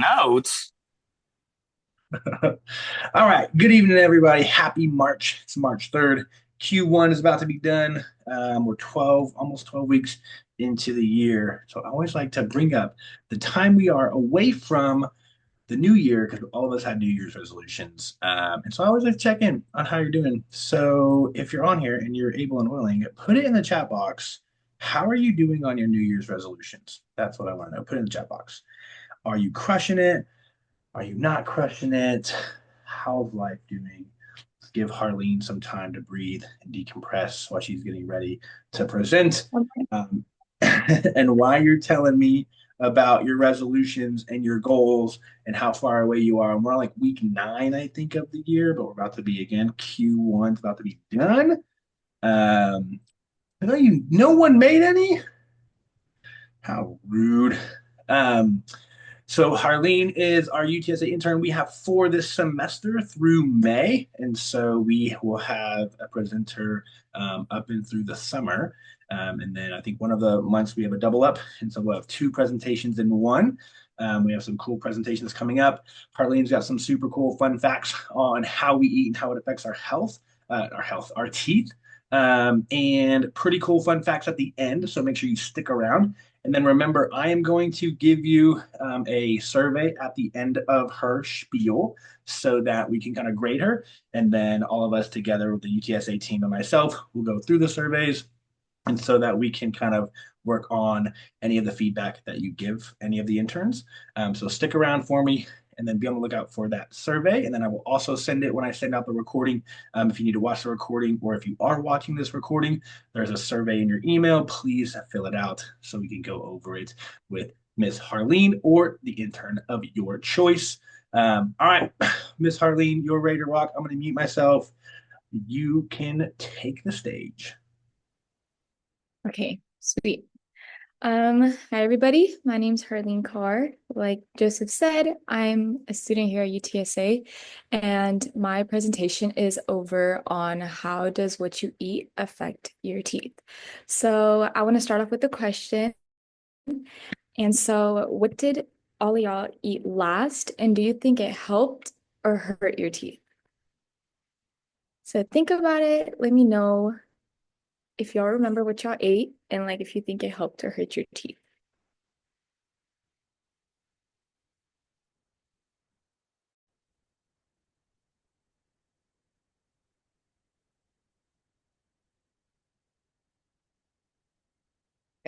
notes. All right. Good evening, everybody. Happy March. It's March 3rd. Q1 is about to be done. We're 12, almost 12 weeks into the year. So I always like to bring up the time we are away from the new year because all of us had New Year's resolutions. And so I always like to check in on how you're doing. So if you're on here and you're able and willing, put it in the chat box. How are you doing on your New Year's resolutions? That's what I want to know. Put it in the chat box. Are you crushing it? Are you not crushing it? How's life doing? Let's give Harleen some time to breathe and decompress while she's getting ready to present. Okay. Um, and why you're telling me about your resolutions and your goals and how far away you are. And we're on like week 9, I think, of the year, but we're about to be again. Q1's about to be done. I know no one made any. How rude. Um, So Harleen is our UTSA intern. We have 4 this semester through May, and so we will have a presenter up and through the summer. And then I think one of the months we have a double up, and so we'll have 2 presentations in one. We have some cool presentations coming up. Harleen's got some super cool fun facts on how we eat and how it affects our teeth, and pretty cool fun facts at the end. So make sure you stick around. And then remember, I am going to give you a survey at the end of her spiel so that we can kind of grade her. And then all of us together with the UTSA team and myself will go through the surveys. And so that we can kind of work on any of the feedback that you give any of the interns. So stick around for me and then be on the lookout for that survey. And then I will also send it when I send out the recording. If you need to watch the recording or if you are watching this recording, there's a survey in your email. Please fill it out so we can go over it with Miss Harleen or the intern of your choice. All right, Miss Harleen, you're ready to rock. I'm going to mute myself. You can take the stage. Okay, sweet. Hi everybody. My name's Harleen Carr. Like Joseph said, I'm a student here at UTSA, and my presentation is over on how does what you eat affect your teeth. So I want to start off with a question. And so, what did all of y'all eat last, and do you think it helped or hurt your teeth? So think about it. Let me know if y'all remember what y'all ate and like if you think it helped or hurt your teeth.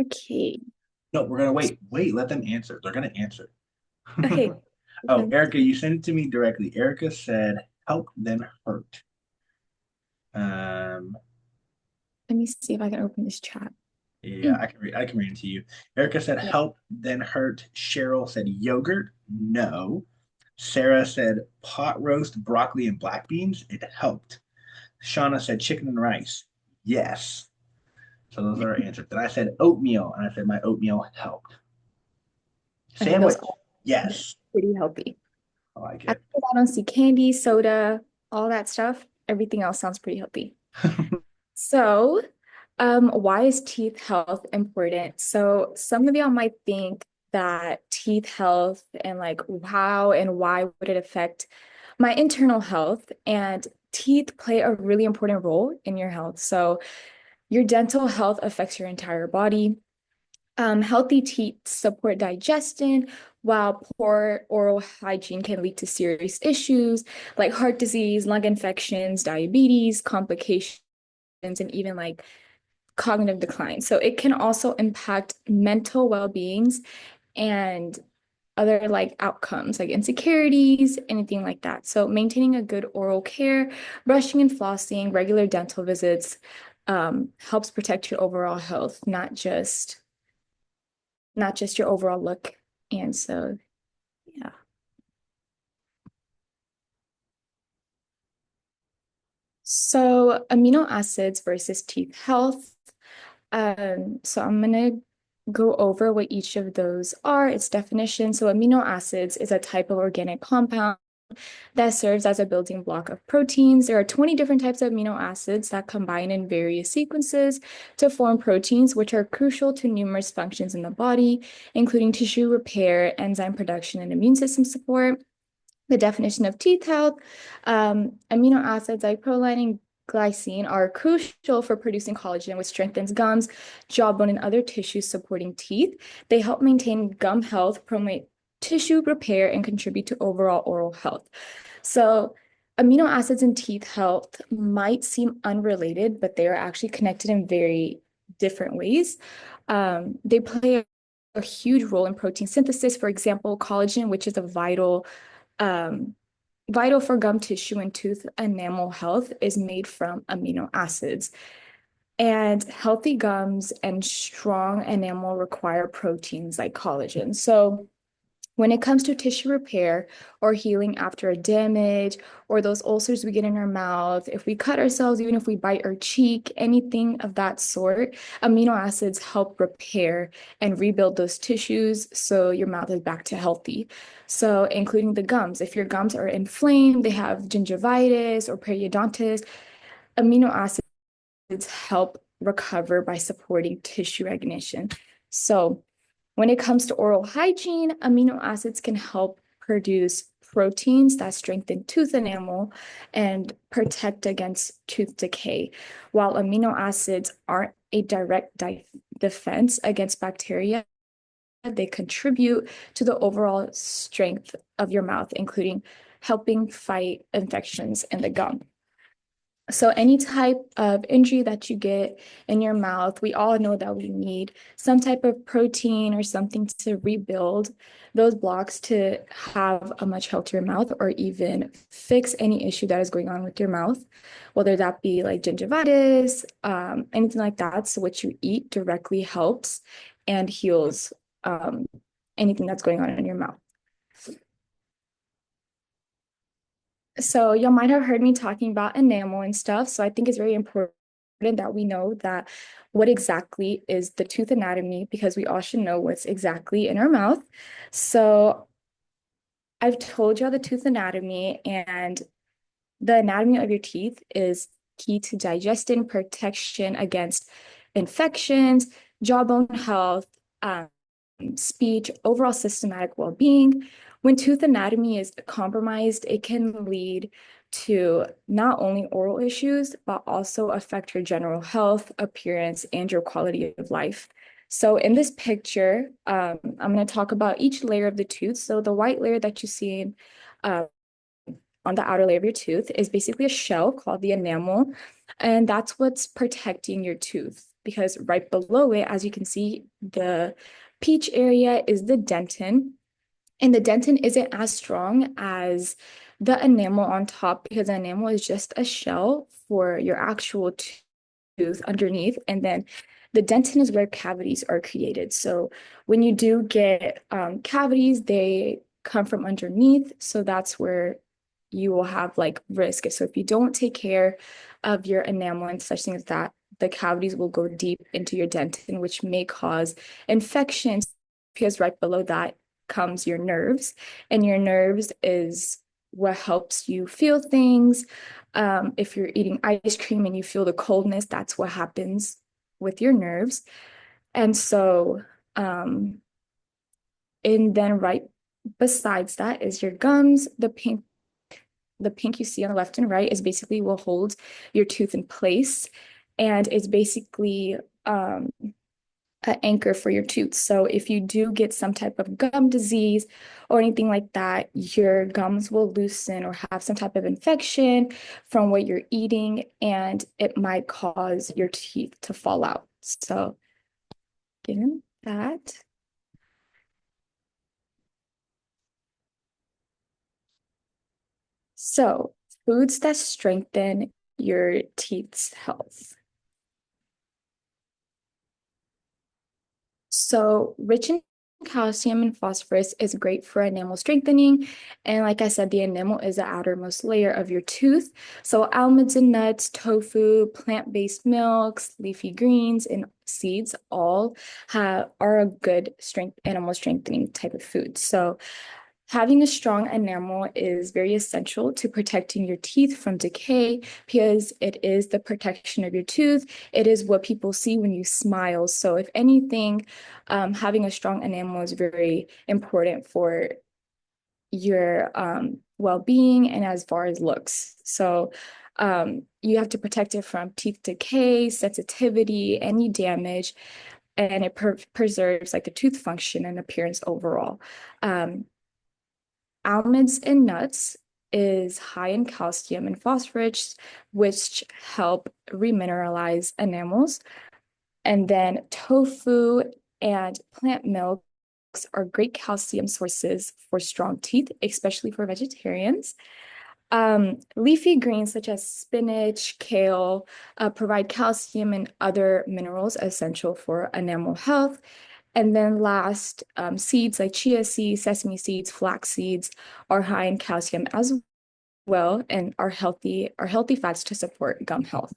Okay. No, we're gonna wait. Wait, let them answer. They're gonna answer. Okay. Oh, Erica, you sent it to me directly. Erica said, "Help then hurt." Um, Let me see if I can open this chat. yeah, I can read it to you. Erica said, Yeah. "Help then hurt." Cheryl said, "Yogurt." No. Sarah said, "Pot roast, broccoli, and black beans." It helped. Shauna said, "Chicken and rice." Yes. So those are our answers. Then I said oatmeal, and I said my oatmeal helped. Okay, those Sandwich. all Yes. pretty healthy. I like After it. that, I don't see candy, soda, all that stuff. Everything else sounds pretty healthy. So, why is teeth health important? So, some of y'all might think that teeth health and like how and why would it affect my internal health? And teeth play a really important role in your health. So, your dental health affects your entire body. Healthy teeth support digestion, while poor oral hygiene can lead to serious issues like heart disease, lung infections, diabetes, complications, and even like cognitive decline. So it can also impact mental well-beings and other like outcomes like insecurities, anything like that. So maintaining a good oral care, brushing and flossing, regular dental visits helps protect your overall health, not just your overall look. And so, yeah. So amino acids versus teeth health. So I'm gonna go over what each of those are, its definition. So amino acids is a type of organic compound that serves as a building block of proteins. There are 20 different types of amino acids that combine in various sequences to form proteins, which are crucial to numerous functions in the body, including tissue repair, enzyme production, and immune system support. The definition of teeth health, amino acids like proline and glycine are crucial for producing collagen, which strengthens gums, jawbone, and other tissues supporting teeth. They help maintain gum health, promote tissue repair, and contribute to overall oral health. So, amino acids and teeth health might seem unrelated, but they are actually connected in very different ways. They play a huge role in protein synthesis. For example, collagen, which is a um, vital for gum tissue and tooth enamel health, is made from amino acids. And healthy gums and strong enamel require proteins like collagen. So, when it comes to tissue repair or healing after a damage or those ulcers we get in our mouth, if we cut ourselves, even if we bite our cheek, anything of that sort, amino acids help repair and rebuild those tissues so your mouth is back to healthy. So, including the gums. If your gums are inflamed, they have gingivitis or periodontitis, amino acids help recover by supporting tissue recognition. So, when it comes to oral hygiene, amino acids can help produce proteins that strengthen tooth enamel and protect against tooth decay. While amino acids aren't a direct defense against bacteria, they contribute to the overall strength of your mouth, including helping fight infections in the gum. So any type of injury that you get in your mouth, we all know that we need some type of protein or something to rebuild those blocks to have a much healthier mouth or even fix any issue that is going on with your mouth, whether that be like gingivitis, anything like that. So what you eat directly helps and heals anything that's going on in your mouth. So y'all might have heard me talking about enamel and stuff. So I think it's very important that we know that what exactly is the tooth anatomy because we all should know what's exactly in our mouth. So I've told y'all the tooth anatomy, and the anatomy of your teeth is key to digestion, protection against infections, jawbone health, speech, overall systematic well-being. When tooth anatomy is compromised, it can lead to not only oral issues, but also affect your general health, appearance, and your quality of life. So in this picture, I'm going to talk about each layer of the tooth. So the white layer that you see uh, on the outer layer of your tooth is basically a shell called the enamel, and that's what's protecting your tooth because right below it, as you can see, the peach area is the dentin, and the dentin isn't as strong as the enamel on top because the enamel is just a shell for your actual tooth underneath, and then the dentin is where cavities are created. So when you do get cavities, they come from underneath. So that's where you will have like risk. So if you don't take care of your enamel and such things as that, the cavities will go deep into your dentin, which may cause infections because right below that comes your nerves, and your nerves is what helps you feel things. If you're eating ice cream and you feel the coldness, that's what happens with your nerves. And so, and then right besides that is your gums. The pink you see on the left and right is basically what holds your tooth in place, and it's basically an anchor for your tooth. So if you do get some type of gum disease or anything like that, your gums will loosen or have some type of infection from what you're eating, and it might cause your teeth to fall out. So given that, so foods that strengthen your teeth's health. So, rich in calcium and phosphorus is great for enamel strengthening. And like I said, the enamel is the outermost layer of your tooth. So, almonds and nuts, tofu, plant-based milks, leafy greens, and seeds all are a good enamel strengthening type of food. So, Having a strong enamel is very essential to protecting your teeth from decay because it is the protection of your tooth. It is what people see when you smile. So, if anything, having a strong enamel is very important for your well-being and as far as looks. So, you have to protect it from teeth decay, sensitivity, any damage, and it preserves like the tooth function and appearance overall. Um, Almonds and nuts is high in calcium and phosphorus, which help remineralize enamels. And then tofu and plant milks are great calcium sources for strong teeth, especially for vegetarians. Leafy greens such as spinach, kale, provide calcium and other minerals essential for enamel health. And then last, seeds like chia seeds, sesame seeds, flax seeds are high in calcium as well and are healthy fats to support gum health.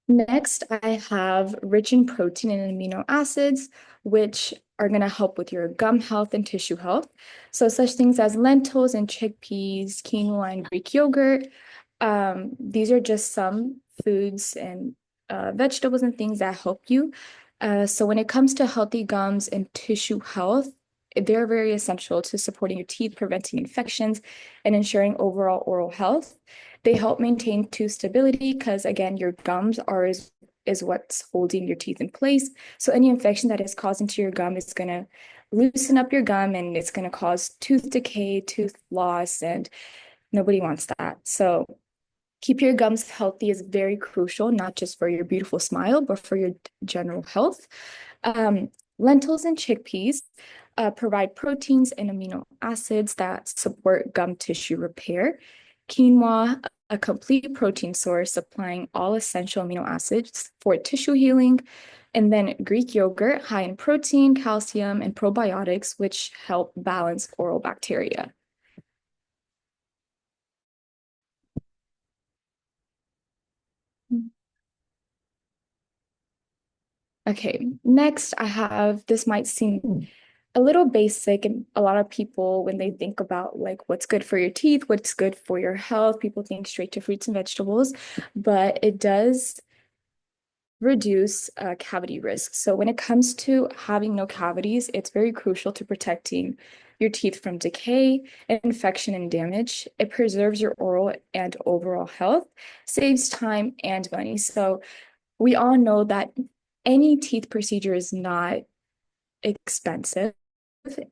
Next, I have rich in protein and amino acids, which are going to help with your gum health and tissue health. So, such things as lentils and chickpeas, quinoa, and Greek yogurt. These are just some foods and vegetables and things that help you. So, when it comes to healthy gums and tissue health, they're very essential to supporting your teeth, preventing infections, and ensuring overall oral health. They help maintain tooth stability because, again, your gums is what's holding your teeth in place. So any infection that is caused into your gum is going to loosen up your gum and it's going to cause tooth decay, tooth loss, and nobody wants that. So keep your gums healthy is very crucial, not just for your beautiful smile, but for your general health. Um, Lentils and chickpeas provide proteins and amino acids that support gum tissue repair. Quinoa, a complete protein source, supplying all essential amino acids for tissue healing. And then Greek yogurt, high in protein, calcium, and probiotics, which help balance oral bacteria. Okay, next I have this might seem a little basic, and a lot of people, when they think about like what's good for your teeth, what's good for your health, people think straight to fruits and vegetables, but it does reduce cavity risk. So when it comes to having no cavities, it's very crucial to protecting your teeth from decay, infection, and damage. It preserves your oral and overall health, saves time and money. So we all know that any teeth procedure is not expensive.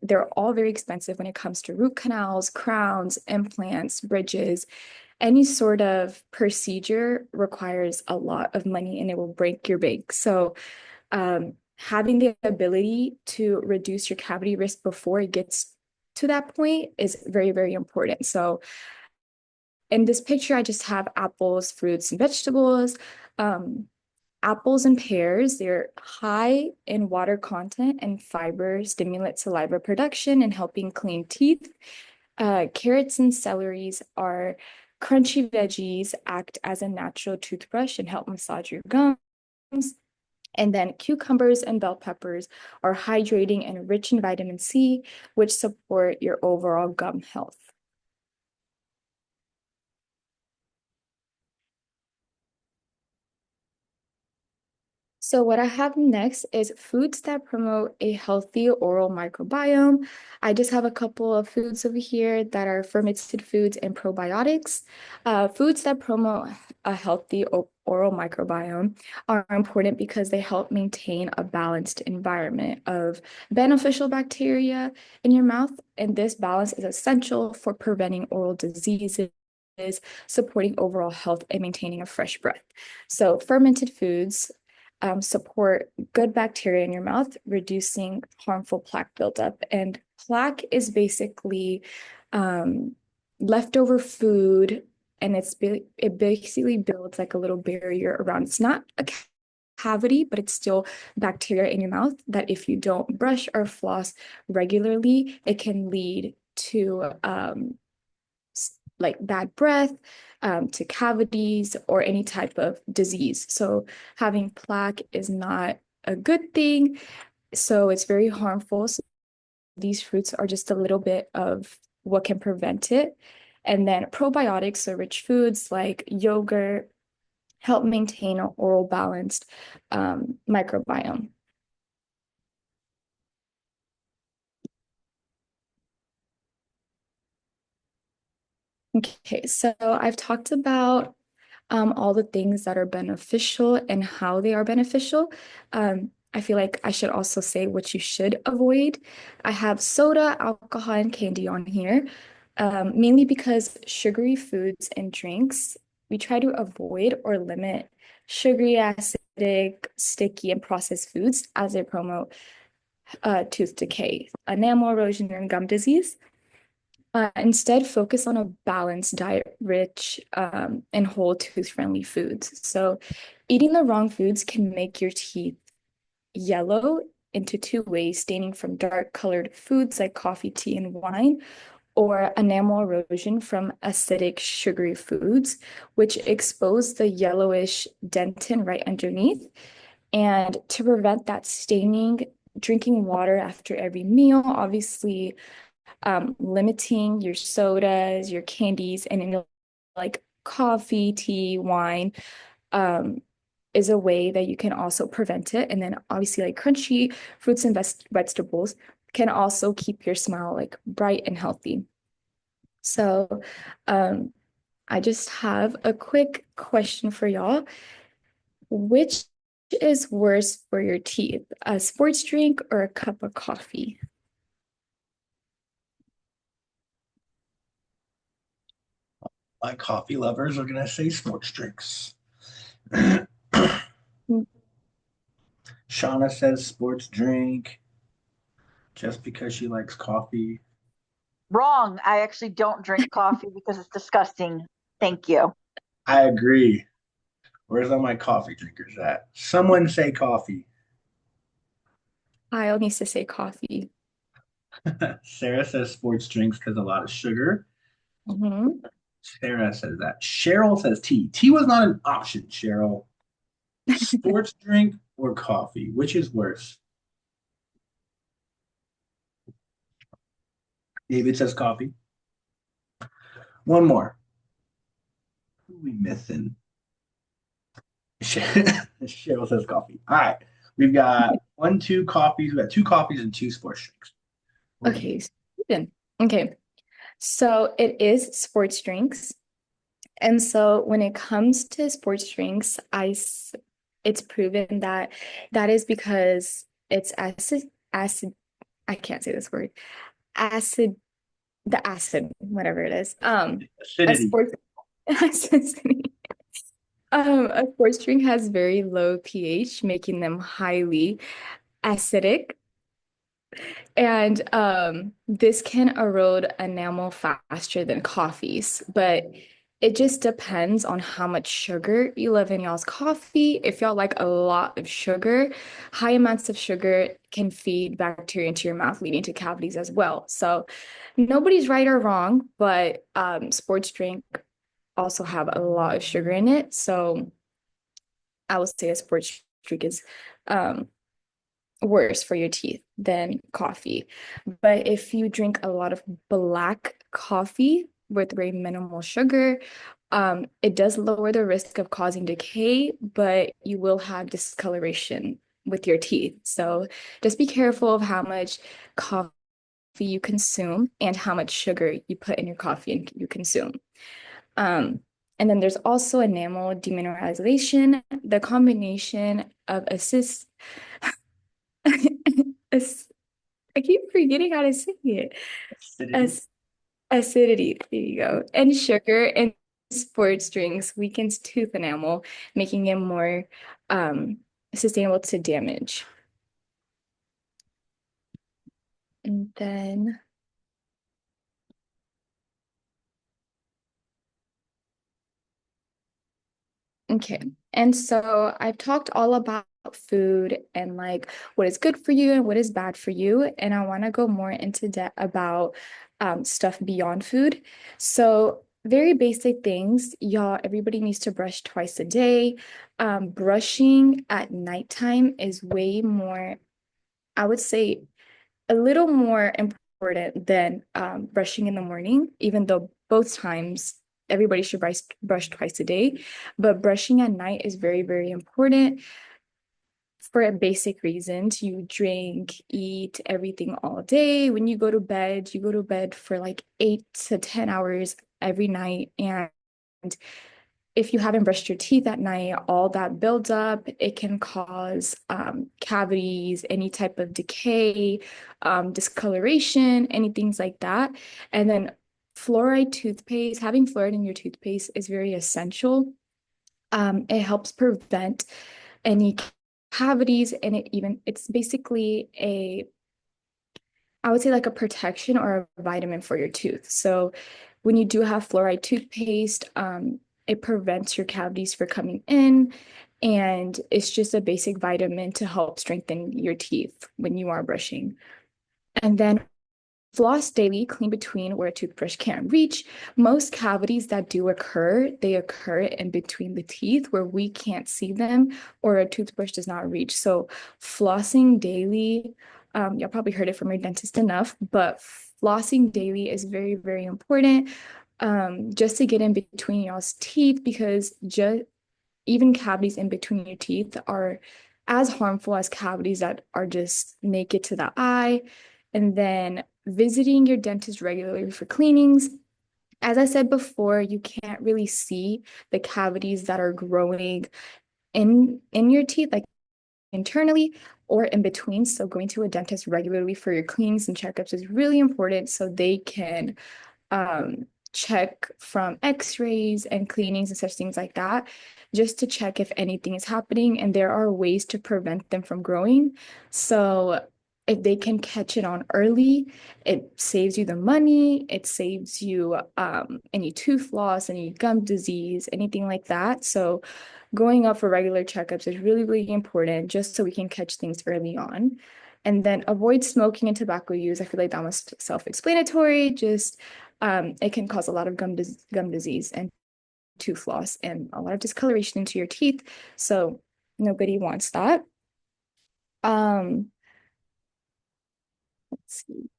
They're all very expensive when it comes to root canals, crowns, implants, bridges. Any sort of procedure requires a lot of money and it will break your bank. So, having the ability to reduce your cavity risk before it gets to that point is very, very important. So, in this picture, I just have apples, fruits, and vegetables. Um, Apples and pears, they're high in water content and fiber, stimulate saliva production and helping clean teeth. Carrots and celeries are crunchy veggies, act as a natural toothbrush and help massage your gums. And then cucumbers and bell peppers are hydrating and rich in vitamin C, which support your overall gum health. So what I have next is foods that promote a healthy oral microbiome. I just have a couple of foods over here that are fermented foods and probiotics. Foods that promote a healthy oral microbiome are important because they help maintain a balanced environment of beneficial bacteria in your mouth, and this balance is essential for preventing oral diseases, supporting overall health, and maintaining a fresh breath. So fermented foods support good bacteria in your mouth, reducing harmful plaque buildup. And plaque is basically um, leftover food, and it basically builds like a little barrier around. It's not a cavity, but it's still bacteria in your mouth that if you don't brush or floss regularly, it can lead to like bad breath, to cavities or any type of disease. So having plaque is not a good thing. So it's very harmful. So these fruits are just a little bit of what can prevent it. And then probiotics, so rich foods like yogurt, help maintain an oral balanced microbiome. Okay, so I've talked about all the things that are beneficial and how they are beneficial. I feel like I should also say what you should avoid. I have soda, alcohol, and candy on here, mainly because sugary foods and drinks, we try to avoid or limit sugary, acidic, sticky, and processed foods as they promote tooth decay, enamel erosion, and gum disease. Instead, focus on a balanced diet rich in whole tooth friendly foods. So, eating the wrong foods can make your teeth yellow into two ways, staining from dark colored foods like coffee, tea, and wine, or enamel erosion from acidic, sugary foods, which expose the yellowish dentin right underneath. And to prevent that staining, drinking water after every meal, obviously limiting your sodas, your candies, and like coffee, tea, wine, um, is a way that you can also prevent it. And then obviously like crunchy fruits and vegetables can also keep your smile like bright and healthy. So um, I just have a quick question for y'all. Which is worse for your teeth, a sports drink or a cup of coffee? My coffee lovers are gonna say sports drinks. Mm. Shauna says sports drink just because she likes coffee. Wrong. I actually don't drink coffee because it's disgusting. Thank you. I agree. Where's all my coffee drinkers at? Someone say coffee. Kyle needs to say coffee. Sarah says sports drinks because a lot of sugar. Mhm. Sarah says that. Cheryl says tea. Tea was not an option, Cheryl. Sports drink or coffee? Which is worse? David says coffee. One more. Who are we missing? Cheryl says coffee. All right. We've got one, two coffees. We got two coffees and two sports drinks. What do you Okay, Steven. Okay, so it is sports drinks. And so when it comes to sports drinks, it's proven that that is because it's I can't say this word, acid, the acid, whatever it is. A acidity? sports, a sports drink has very low pH, making them highly acidic. And this can erode enamel faster than coffees, but it just depends on how much sugar you love in y'all's coffee. If y'all like a lot of sugar, high amounts of sugar can feed bacteria into your mouth, leading to cavities as well. So nobody's right or wrong, but sports drink also have a lot of sugar in it. So I would say a sports drink is um, worse for your teeth than coffee. But if you drink a lot of black coffee with very minimal sugar, it does lower the risk of causing decay, but you will have discoloration with your teeth. So just be careful of how much coffee you consume and how much sugar you put in your coffee and you consume. Um, and then there's also enamel demineralization. The combination of assist I keep forgetting how to say it. Acidity? Ac Acidity, there you go. And sugar in sports drinks weakens tooth enamel, making it more um, sustainable to damage. And then, okay. And so I've talked all about food and like what is good for you and what is bad for you. And I want to go more into depth about stuff beyond food. So very basic things. Y'all, everybody needs to brush twice a day. Brushing at nighttime is way more, I would say, a little more important than brushing in the morning, even though both times everybody should brush twice a day. But brushing at night is very, very important for a basic reasons. You drink, eat everything all day. When you go to bed for like 8 to 10 hours every night. And if you haven't brushed your teeth at night, all that builds up. It can cause cavities, any type of decay, discoloration, any things like that. And then fluoride toothpaste, having fluoride in your toothpaste is very essential. It helps prevent any cavities, and it's basically I would say like a protection or a vitamin for your tooth. So when you do have fluoride toothpaste, it prevents your cavities from coming in, and it's just a basic vitamin to help strengthen your teeth when you are brushing. And then floss daily, clean between where a toothbrush can't reach. Most cavities that do occur, they occur in between the teeth where we can't see them or a toothbrush does not reach. So flossing daily, y'all probably heard it from your dentist enough, but flossing daily is very, very important, just to get in between y'all's teeth, because just even cavities in between your teeth are as harmful as cavities that are just naked to the eye. And then visiting your dentist regularly for cleanings. As I said before, you can't really see the cavities that are growing in your teeth, like internally or in between. So going to a dentist regularly for your cleanings and checkups is really important so they can check from x-rays and cleanings and such things like that, just to check if anything is happening, and there are ways to prevent them from growing. So if they can catch it on early, it saves you the money, it saves you any tooth loss, any gum disease, anything like that. So going up for regular checkups is really, really important, just so we can catch things early on. And then avoid smoking and tobacco use. I feel like that was self-explanatory. Just it can cause a lot of gum disease and tooth loss and a lot of discoloration into your teeth. So nobody wants that. Let's see.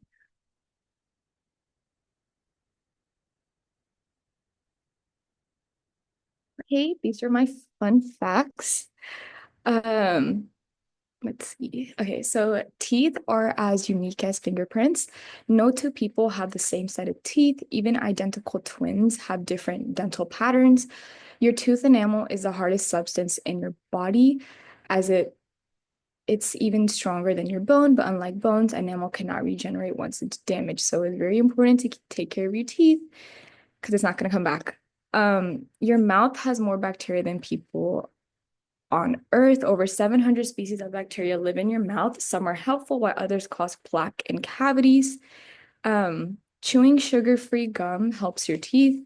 Okay, these are my fun facts. Um, Let's see. Okay, so teeth are as unique as fingerprints. No two people have the same set of teeth. Even identical twins have different dental patterns. Your tooth enamel is the hardest substance in your body, as it's even stronger than your bone, but unlike bones, enamel cannot regenerate once it's damaged. So it's very important to take care of your teeth because it's not going to come back. Your mouth has more bacteria than people on Earth. Over 700 species of bacteria live in your mouth. Some are helpful, while others cause plaque and cavities. Chewing sugar-free gum helps your teeth.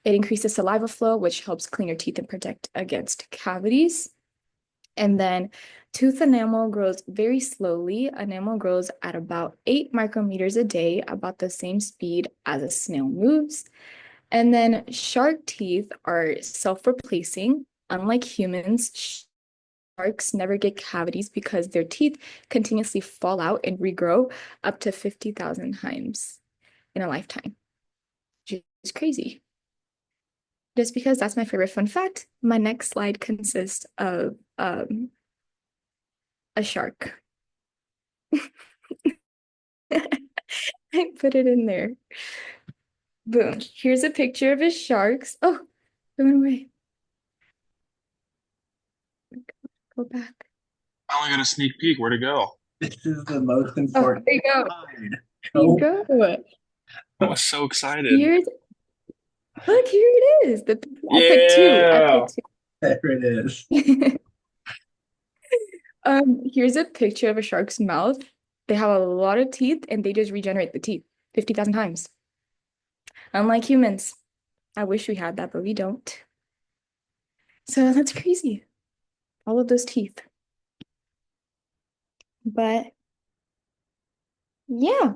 It increases saliva flow, which helps clean your teeth and protect against cavities. And then tooth enamel grows very slowly. Enamel grows at about 8 micrometers a day, about the same speed as a snail moves. And then shark teeth are self-replacing. Unlike humans, sharks never get cavities because their teeth continuously fall out and regrow up to 50,000 times in a lifetime, which is crazy. Just because that's my favorite fun fact, my next slide consists of a shark. I put it in there. Boom. Here's a picture of his sharks. Oh, it went away. Go back. I only got a sneak peek. Where'd it go? This is the most Oh, important there you go. slide. There you Go go. I was so excited. Here's Look, here it is. I put two. I Yeah. put two. there it is. Here's a picture of a shark's mouth. They have a lot of teeth and they just regenerate the teeth 50,000 times. Unlike humans. I wish we had that, but we don't. So that's crazy. All of those teeth. But yeah,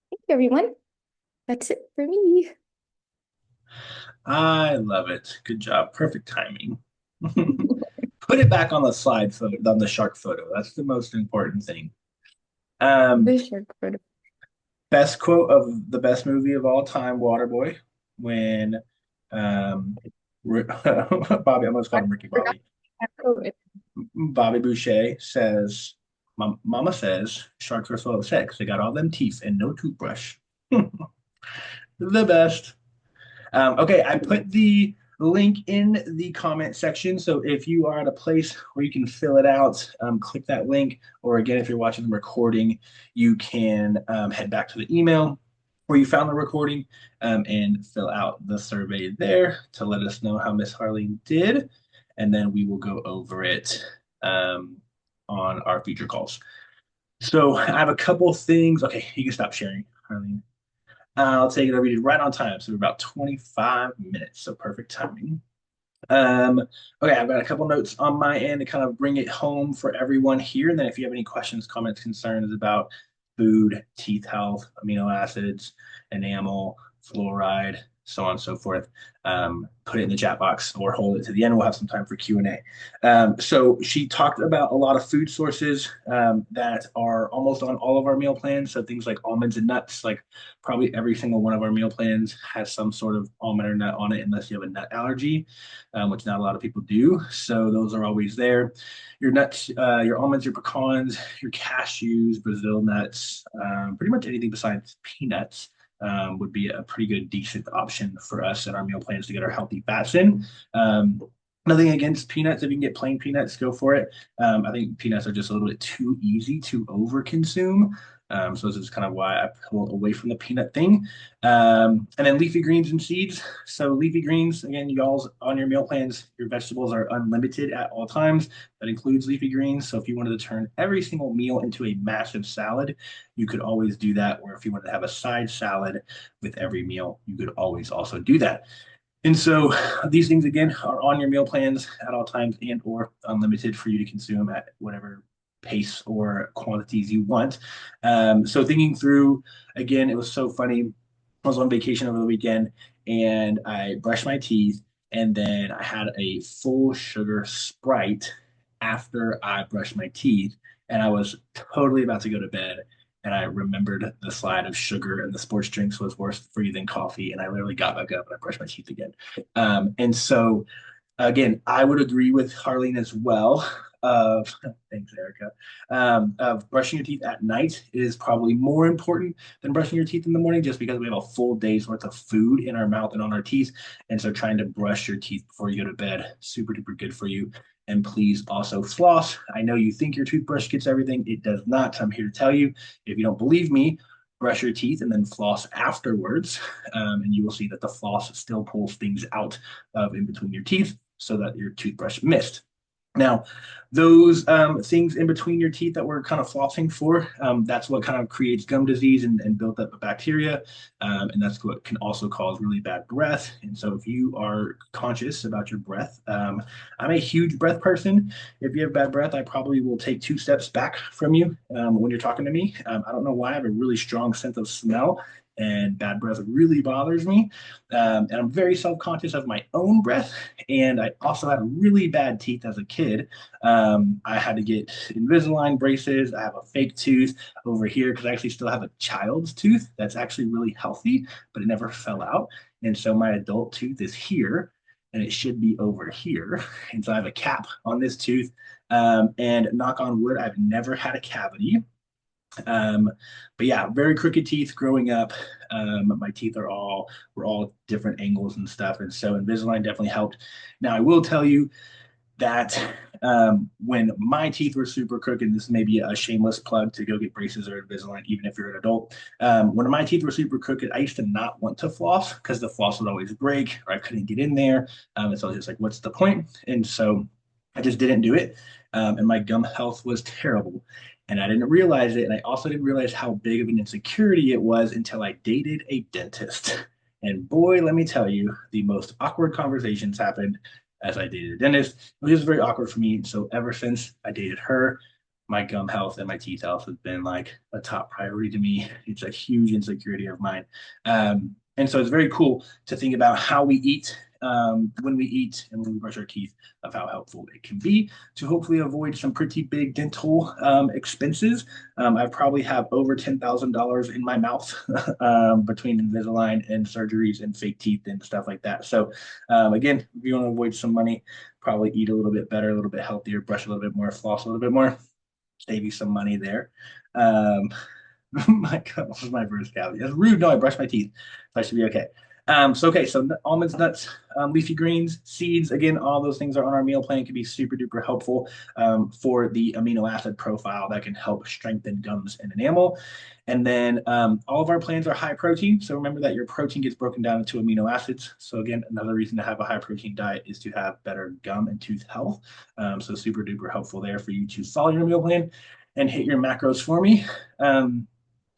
thank you, everyone. That's it for me. I love it. Good job. Perfect timing. Put it back on the slide photo, on the shark photo. That's the most important thing. Um, The shark photo. Best quote of the best movie of all time, Waterboy, when um, Bobby, I almost I called him Ricky forgot Bobby. that quote. Bobby Boucher says, Mama says, sharks are full of sex. They got all them teeth and no toothbrush. The best. Okay, I put the link in the comment section. So if you are at a place where you can fill it out, click that link. Or again, if you're watching the recording, you can head back to the email where you found the recording and fill out the survey there to let us know how Miss Harleen did. And then we will go over it um, on our future calls. So I have a couple things. Okay, you can stop sharing, Harleen. I'll take it over. You right on time. So we're about 25 minutes. So perfect timing. Um, okay, I've got a couple notes on my end to kind of bring it home for everyone here. And then if you have any questions, comments, concerns about food, teeth health, amino acids, enamel, fluoride, so on and so forth, put it in the chat box or hold it to the end. We'll have some time for Q&A. So she talked about a lot of food sources that are almost on all of our meal plans. So things like almonds and nuts, like probably every single one of our meal plans has some sort of almond or nut on it, unless you have a nut allergy, which not a lot of people do. So those are always there. Your nuts, your almonds, your pecans, your cashews, Brazil nuts, pretty much anything besides peanuts would be a pretty good, decent option for us in our meal plans to get our healthy fats in. Nothing against peanuts. If you can get plain peanuts, go for it. I think peanuts are just a little bit too easy to over consume. So this is kind of why I pull away from the peanut thing. And then leafy greens and seeds. So leafy greens, again, y'all's on your meal plans, your vegetables are unlimited at all times. That includes leafy greens. So if you wanted to turn every single meal into a massive salad, you could always do that. Or if you wanted to have a side salad with every meal, you could always also do that. And so these things again are on your meal plans at all times and or unlimited for you to consume at whatever pace or quantities you want. So thinking through again, it was so funny. I was on vacation over the weekend and I brushed my teeth and then I had a full sugar Sprite after I brushed my teeth and I was totally about to go to bed and I remembered the slide of sugar and the sports drinks was worse for you than coffee. And I literally got back up and I brushed my teeth again. And so, again, I would agree with Harleen as well. Of thanks, Erica. Of brushing your teeth at night is probably more important than brushing your teeth in the morning, just because we have a full day's worth of food in our mouth and on our teeth. And so, trying to brush your teeth before you go to bed, super duper good for you. And please also floss. I know you think your toothbrush gets everything. It does not. I'm here to tell you. If you don't believe me, brush your teeth and then floss afterwards. And you will see that the floss still pulls things out of in between your teeth so that your toothbrush missed. Now, those things in between your teeth that we're kind of flossing for, that's what kind of creates gum disease and built up bacteria. And that's what can also cause really bad breath. And so if you are conscious about your breath, I'm a huge breath person. If you have bad breath, I probably will take 2 steps back from you when you're talking to me. I don't know why I have a really strong sense of smell and bad breath really bothers me. And I'm very self-conscious of my own breath. And I also had really bad teeth as a kid. I had to get Invisalign braces. I have a fake tooth over here because I actually still have a child's tooth that's actually really healthy, but it never fell out. And so my adult tooth is here and it should be over here. And so I have a cap on this tooth. And knock on wood, I've never had a cavity. Um, but yeah, very crooked teeth growing up. My teeth were all different angles and stuff. And so Invisalign definitely helped. Now I will tell you that when my teeth were super crooked, this may be a shameless plug to go get braces or Invisalign, even if you're an adult. When my teeth were super crooked, I used to not want to floss because the floss would always break or I couldn't get in there. And so I was just like, what's the point? And so I just didn't do it. And my gum health was terrible. And I didn't realize it. And I also didn't realize how big of an insecurity it was until I dated a dentist. And boy, let me tell you, the most awkward conversations happened as I dated a dentist. It was just very awkward for me. So ever since I dated her, my gum health and my teeth health has been like a top priority to me. It's a huge insecurity of mine. And so it's very cool to think about how we eat, when we eat and when we brush our teeth, of how helpful it can be to hopefully avoid some pretty big dental expenses. I probably have over $10,000 in my mouth between Invisalign and surgeries and fake teeth and stuff like that. So again, if you want to avoid some money, probably eat a little bit better, a little bit healthier, brush a little bit more, floss a little bit more, save you some money there. Um, my God, this was my first cavity. That's rude. No, I brushed my teeth. So I should be okay. So almonds, nuts, leafy greens, seeds. Again, all those things are on our meal plan. Can be super duper helpful for the amino acid profile that can help strengthen gums and enamel. And then all of our plans are high protein. So remember that your protein gets broken down into amino acids. So again, another reason to have a high protein diet is to have better gum and tooth health. So super duper helpful there for you to follow your meal plan and hit your macros for me.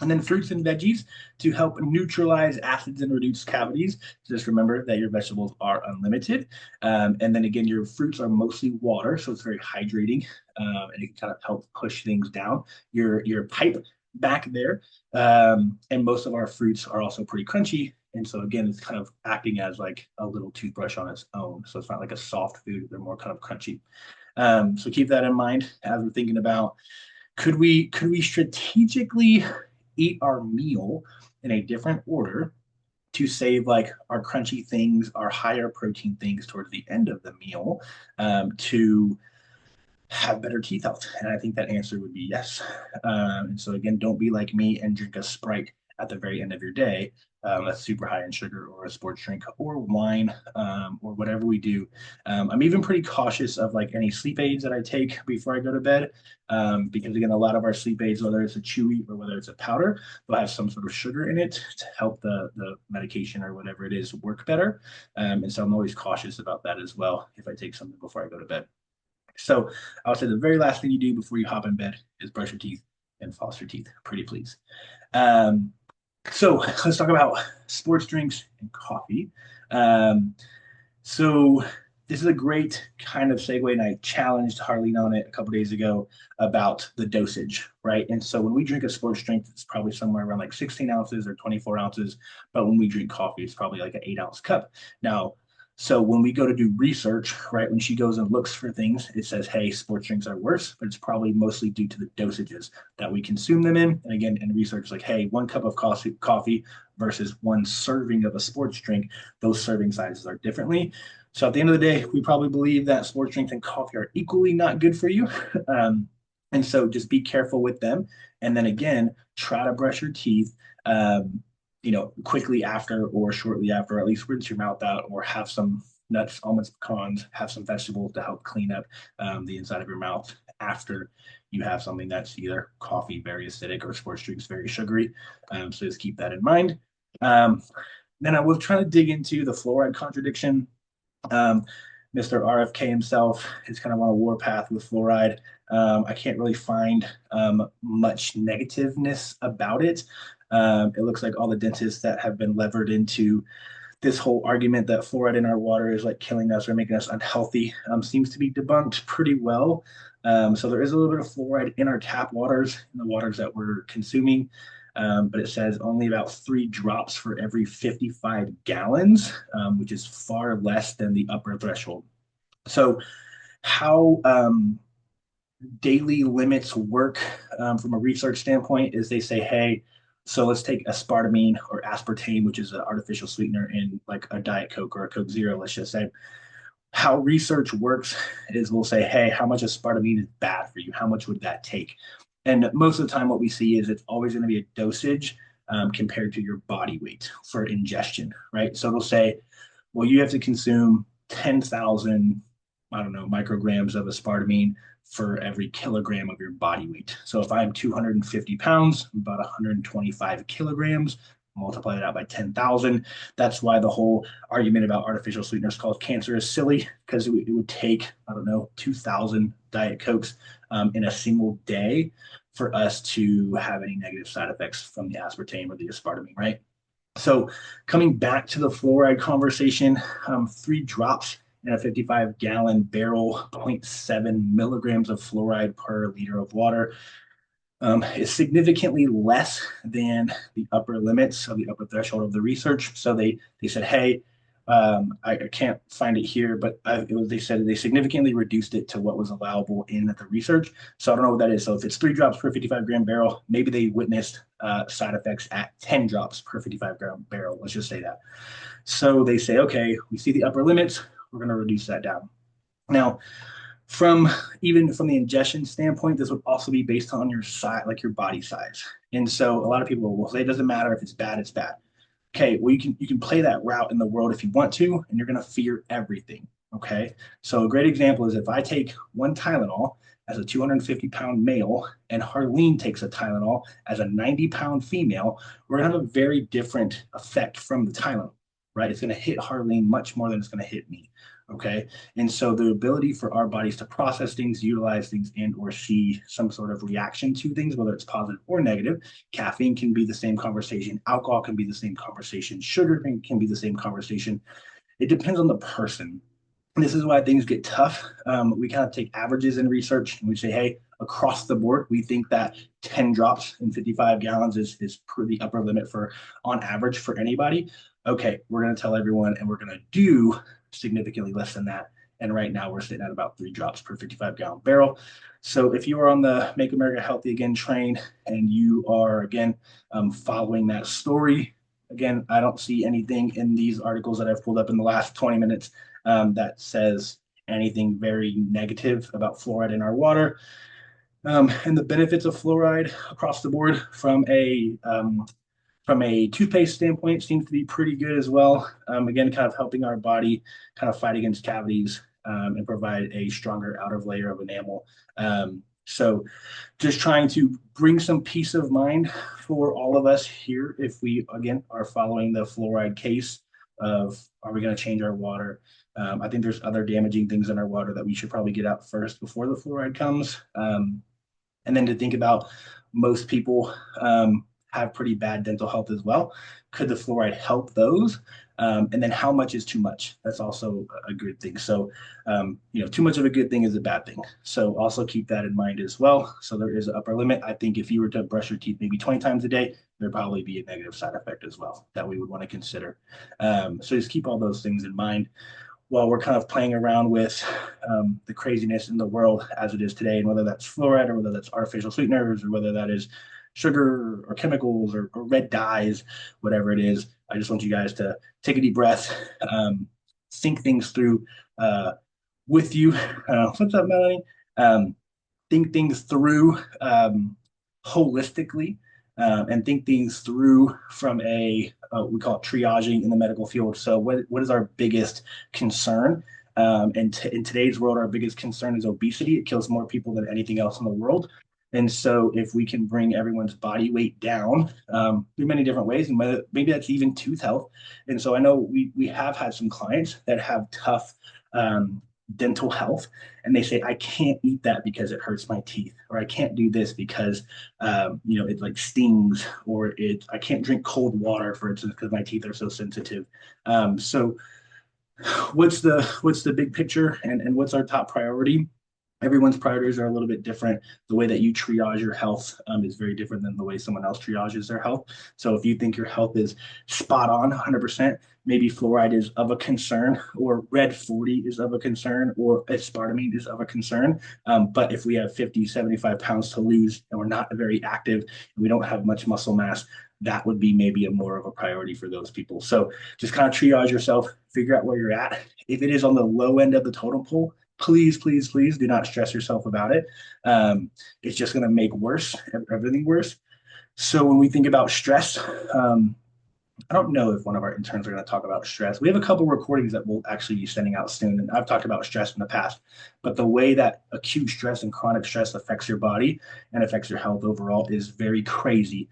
And then fruits and veggies to help neutralize acids and reduce cavities. Just remember that your vegetables are unlimited. And then again, your fruits are mostly water, so it's very hydrating, and it can kind of help push things down your pipe back there. And most of our fruits are also pretty crunchy. And so again, it's kind of acting as like a little toothbrush on its own. So it's not like a soft food; they're more kind of crunchy. So keep that in mind as we're thinking about could we strategically eat our meal in a different order to save like our crunchy things, our higher protein things towards the end of the meal, to have better teeth health? And I think that answer would be yes. And so again, don't be like me and drink a Sprite at the very end of your day. That's super high in sugar, or a sports drink, or wine, or whatever we do. I'm even pretty cautious of like any sleep aids that I take before I go to bed, because again, a lot of our sleep aids, whether it's a chewy or whether it's a powder, will have some sort of sugar in it to help the medication or whatever it is work better. And so I'm always cautious about that as well if I take something before I go to bed. So I would say the very last thing you do before you hop in bed is brush your teeth and floss your teeth. Pretty please. Um, so let's talk about sports drinks and coffee. Um, so this is a great kind of segue, and I challenged Harleen on it a couple days ago about the dosage, right? And so when we drink a sports drink, it's probably somewhere around like 16 ounces or 24 ounces, but when we drink coffee, it's probably like an 8 ounce cup. Now, so when we go to do research, right, when she goes and looks for things, it says, hey, sports drinks are worse, but it's probably mostly due to the dosages that we consume them in. And again, in research, like, hey, 1 cup of coffee versus 1 serving of a sports drink, those serving sizes are differently. So at the end of the day, we probably believe that sports drinks and coffee are equally not good for you. And so just be careful with them. And then again, try to brush your teeth, quickly after or shortly after, or at least rinse your mouth out, or have some nuts, almonds, pecans, have some vegetables to help clean up the inside of your mouth after you have something that's either coffee, very acidic, or sports drinks, very sugary. So just keep that in mind. Um, then I was trying to dig into the fluoride contradiction. Mr. RFK himself is kind of on a warpath with fluoride. I can't really find much negativeness about it. It looks like all the dentists that have been levered into this whole argument that fluoride in our water is like killing us or making us unhealthy seems to be debunked pretty well. So there is a little bit of fluoride in our tap waters, in the waters that we're consuming. But it says only about 3 drops for every 55 gallons, which is far less than the upper threshold. So, how daily limits work from a research standpoint is they say, hey, so let's take aspartame or aspartame, which is an artificial sweetener in like a Diet Coke or a Coke Zero, let's just say. How research works is we'll say, hey, how much aspartame is bad for you? How much would that take? And most of the time, what we see is it's always going to be a dosage compared to your body weight for ingestion, right? So it'll say, well, you have to consume 10,000, I don't know, micrograms of aspartame for every kilogram of your body weight. So if I'm 250 pounds, about 125 kilograms, multiply that out by 10,000. That's why the whole argument about artificial sweeteners called cancer is silly, because it would take, I don't know, 2,000 Diet Cokes in a single day for us to have any negative side effects from the aspartame or the aspartame, right? So coming back to the fluoride conversation, 3 drops in a 55-gallon barrel, zero point 0.7 milligrams of fluoride per liter of water is significantly less than the upper limits of the upper threshold of the research. So they said, hey, I can't find it here, but they said they significantly reduced it to what was allowable in the research. So I don't know what that is. So if it's 3 drops per 55-gram barrel, maybe they witnessed side effects at 10 drops per 55-gram barrel. Let's just say that. So they say, okay, we see the upper limits. We're going to reduce that down. Now, from even from the ingestion standpoint, this would also be based on your size, like your body size. And so a lot of people will say it doesn't matter if it's bad, it's bad. Okay, well you can play that route in the world if you want to, and you're gonna fear everything. Okay. So a great example is if I take one Tylenol as a 250-pound male and Harleen takes a Tylenol as a 90-pound female, we're gonna have a very different effect from the Tylenol, right? It's gonna hit Harleen much more than it's gonna hit me. Okay. And so the ability for our bodies to process things, utilize things, and or see some sort of reaction to things, whether it's positive or negative. Caffeine can be the same conversation. Alcohol can be the same conversation. Sugar can be the same conversation. It depends on the person. And this is why things get tough. We kind of take averages in research and we say, hey, across the board, we think that 10 drops in 55 gallons is the upper limit for on average for anybody. Okay, we're going to tell everyone and we're going to do significantly less than that. And right now we're sitting at about 3 drops per 55-gallon barrel. So if you are on the Make America Healthy Again train and you are, again, following that story, again, I don't see anything in these articles that I've pulled up in the last 20 minutes that says anything very negative about fluoride in our water. And the benefits of fluoride across the board from a toothpaste standpoint seems to be pretty good as well. Again, kind of helping our body kind of fight against cavities and provide a stronger outer layer of enamel. So just trying to bring some peace of mind for all of us here if we, again, are following the fluoride case of are we going to change our water? I think there's other damaging things in our water that we should probably get out first before the fluoride comes. And then to think about most people have pretty bad dental health as well. Could the fluoride help those? And then how much is too much? That's also a good thing. So, too much of a good thing is a bad thing. So also keep that in mind as well. So there is an upper limit. I think if you were to brush your teeth maybe 20 times a day, there'd probably be a negative side effect as well that we would want to consider. So just keep all those things in mind while we're kind of playing around with the craziness in the world as it is today, and whether that's fluoride or whether that's artificial sweeteners or whether that is sugar or chemicals or red dyes, whatever it is. I just want you guys to take a deep breath, think things through with you. What's up, Melanie? Think things through holistically and think things through from we call it triaging in the medical field. So what is our biggest concern? In today's world, our biggest concern is obesity. It kills more people than anything else in the world. And so if we can bring everyone's body weight down through many different ways, and maybe that's even tooth health. And so I know we have had some clients that have tough dental health, and they say, I can't eat that because it hurts my teeth, or I can't do this because it like stings, or I can't drink cold water, for instance, because my teeth are so sensitive. So what's the big picture, and what's our top priority? Everyone's priorities are a little bit different. The way that you triage your health is very different than the way someone else triages their health. So if you think your health is spot on 100%, maybe fluoride is of a concern, or red 40 is of a concern, or aspartame is of a concern. But if we have 50, 75 pounds to lose and we're not very active and we don't have much muscle mass, that would be maybe more of a priority for those people. So just kind of triage yourself, figure out where you're at. If it is on the low end of the totem pole, please, please, please do not stress yourself about it. It's just going to make everything worse. So when we think about stress, I don't know if one of our interns are going to talk about stress. We have a couple recordings that we'll actually be sending out soon. And I've talked about stress in the past, but the way that acute stress and chronic stress affects your body and affects your health overall is very crazy.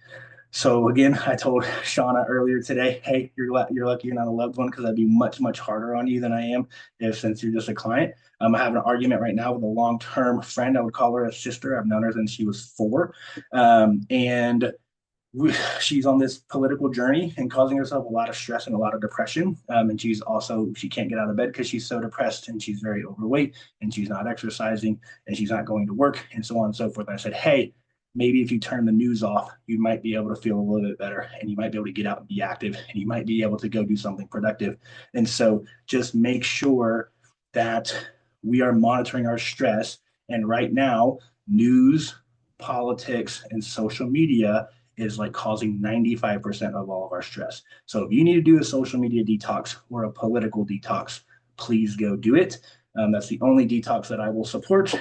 So again, I told Shauna earlier today, hey, you're lucky you're not a loved one, because I'd be much, much harder on you than I am since you're just a client. I have an argument right now with a long-term friend. I would call her a sister. I've known her since she was 4. And she's on this political journey and causing herself a lot of stress and a lot of depression. And she can't get out of bed because she's so depressed and she's very overweight and she's not exercising and she's not going to work and so on and so forth. And I said, hey, maybe if you turn the news off, you might be able to feel a little bit better and you might be able to get out and be active and you might be able to go do something productive. And so just make sure that we are monitoring our stress. And right now, news, politics, and social media is like causing 95% of all of our stress. So if you need to do a social media detox or a political detox, please go do it. That's the only detox that I will support.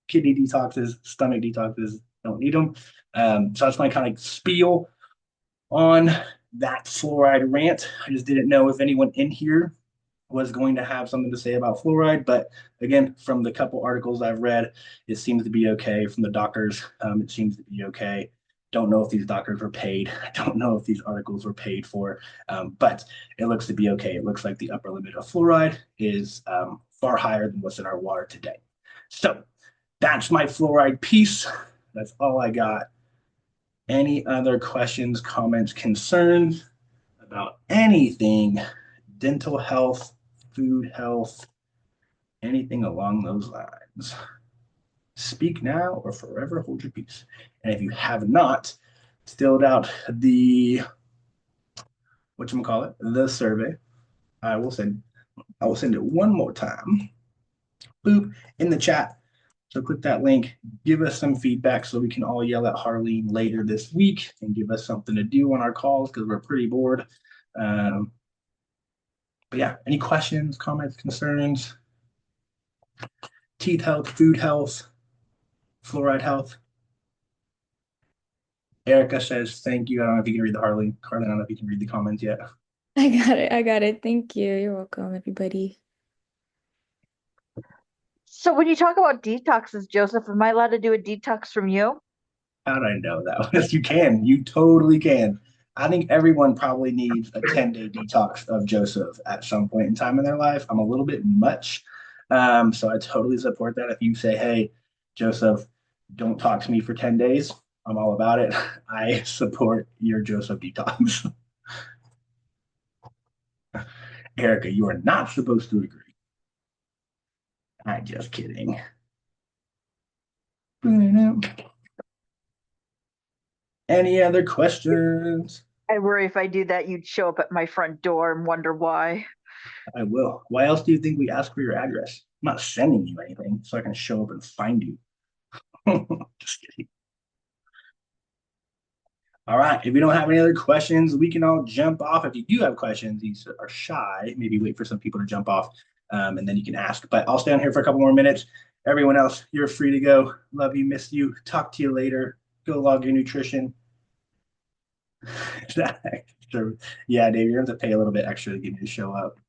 Kidney detoxes, stomach detoxes, don't need them. So that's my kind of spiel on that fluoride rant. I just didn't know if anyone in here was going to have something to say about fluoride, but again, from the couple articles I've read, it seems to be okay. From the doctors, it seems to be okay. Don't know if these doctors were paid. I don't know if these articles were paid for, but it looks to be okay. It looks like the upper limit of fluoride is far higher than what's in our water today. So that's my fluoride piece. That's all I got. Any other questions, comments, concerns about anything dental health, food health, anything along those lines? Speak now or forever hold your peace. And if you have not filled out the the survey, I will send it one more time. Boop in the chat. So click that link, give us some feedback so we can all yell at Harleen later this week and give us something to do on our calls because we're pretty bored. But yeah, any questions, comments, concerns? Teeth health, food health, fluoride health. Erica says, thank you. I don't know if you can read the Harleen. Carly, I don't know if you can read the comments yet. I got it. I got it. Thank you. You're welcome, everybody. So when you talk about detoxes, Joseph, am I allowed to do a detox from you? How did I know that? Yes, you can. You totally can. I think everyone probably needs a 10-day detox of Joseph at some point in time in their life. I'm a little bit much. So I totally support that. If you say, hey, Joseph, don't talk to me for 10 days, I'm all about it. I support your Joseph detox. Erica, you are not supposed to agree. I'm just kidding. Any other questions? I worry if I do that, you'd show up at my front door and wonder why. I will. Why else do you think we ask for your address? I'm not sending you anything so I can show up and find you. Just kidding. All right. If you don't have any other questions, we can all jump off. If you do have questions, these are shy. Maybe wait for some people to jump off and then you can ask. But I'll stay on here for a couple more minutes. Everyone else, you're free to go. Love you, miss you. Talk to you later. Go log your nutrition. Yeah, Dave, you're going to have to pay a little bit extra to get me to show up.